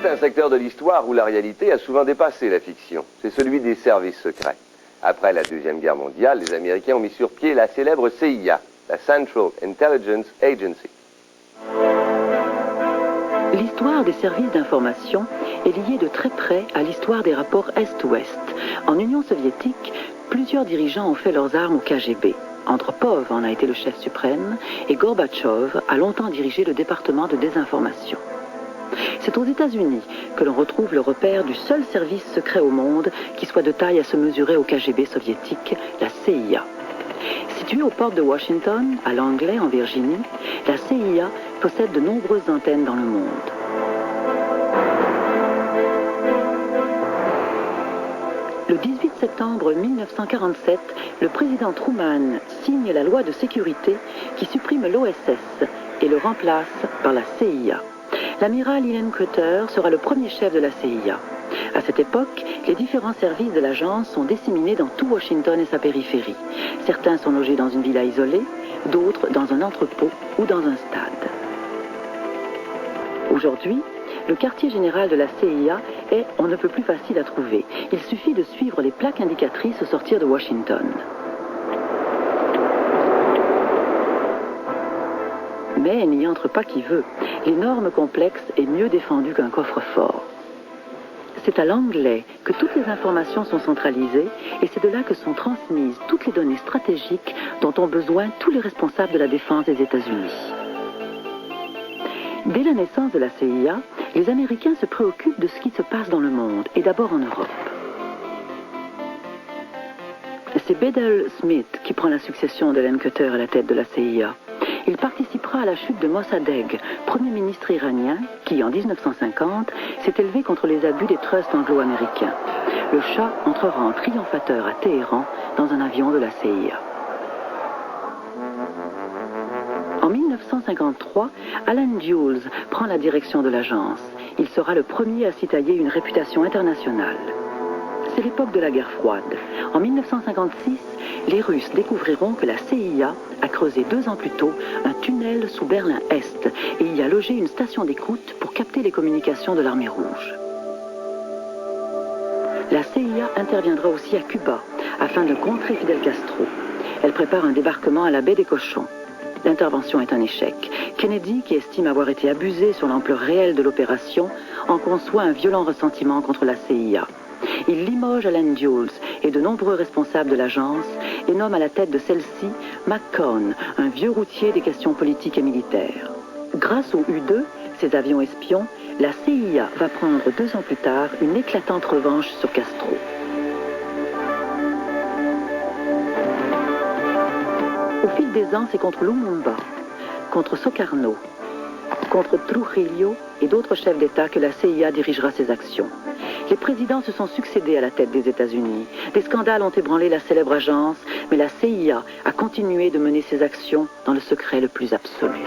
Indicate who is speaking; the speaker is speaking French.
Speaker 1: C'est un secteur de l'histoire où la réalité a souvent dépassé la fiction. C'est celui des services secrets. Après la Deuxième Guerre mondiale, les Américains ont mis sur pied la célèbre CIA, la Central Intelligence Agency.
Speaker 2: L'histoire des services d'information est liée de très près à l'histoire des rapports Est-Ouest. En Union soviétique, plusieurs dirigeants ont fait leurs armes au KGB. Andropov en a été le chef suprême et Gorbatchev a longtemps dirigé le département de désinformation. C'est aux États-Unis que l'on retrouve le repère du seul service secret au monde qui soit de taille à se mesurer au KGB soviétique, la CIA. Située aux portes de Washington, à Langley, en Virginie, la CIA possède de nombreuses antennes dans le monde. Le 18 septembre 1947, le président Truman signe la loi de sécurité qui supprime l'OSS et le remplace par la CIA. L'amiral Ian Cutter sera le premier chef de la CIA. À cette époque, les différents services de l'agence sont disséminés dans tout Washington et sa périphérie. Certains sont logés dans une villa isolée, d'autres dans un entrepôt ou dans un stade. Aujourd'hui, le quartier général de la CIA est on ne peut plus facile à trouver. Il suffit de suivre les plaques indicatrices au sortir de Washington. Mais n'y entre pas qui veut. L'énorme complexe est mieux défendu qu'un coffre-fort. C'est à Langley que toutes les informations sont centralisées et c'est de là que sont transmises toutes les données stratégiques dont ont besoin tous les responsables de la défense des États-Unis. Dès la naissance de la CIA, les Américains se préoccupent de ce qui se passe dans le monde et d'abord en Europe. C'est Bedell Smith qui prend la succession de Len Cutter à la tête de la CIA. Il participera à la chute de Mossadegh, premier ministre iranien, qui, en 1950, s'est élevé contre les abus des trusts anglo-américains. Le Shah entrera en triomphateur à Téhéran dans un avion de la CIA. En 1953, Alan Dulles prend la direction de l'agence. Il sera le premier à s'y tailler une réputation internationale. C'est l'époque de la guerre froide. En 1956, les Russes découvriront que la CIA a creusé 2 ans plus tôt un tunnel sous Berlin-Est et y a logé une station d'écoute pour capter les communications de l'armée rouge. La CIA interviendra aussi à Cuba afin de contrer Fidel Castro. Elle prépare un débarquement à la baie des Cochons. L'intervention est un échec. Kennedy, qui estime avoir été abusé sur l'ampleur réelle de l'opération, en conçoit un violent ressentiment contre la CIA. Il limoge Alan Dulles et de nombreux responsables de l'agence et nomme à la tête de celle-ci McCone, un vieux routier des questions politiques et militaires. Grâce au U-2, ces avions espions, la CIA va prendre 2 ans plus tard une éclatante revanche sur Castro. Au fil des ans, c'est contre Lumumba, contre Sukarno, contre Trujillo et d'autres chefs d'État que la CIA dirigera ses actions. Les présidents se sont succédés à la tête des États-Unis. Des scandales ont ébranlé la célèbre agence, mais la CIA a continué de mener ses actions dans le secret le plus absolu.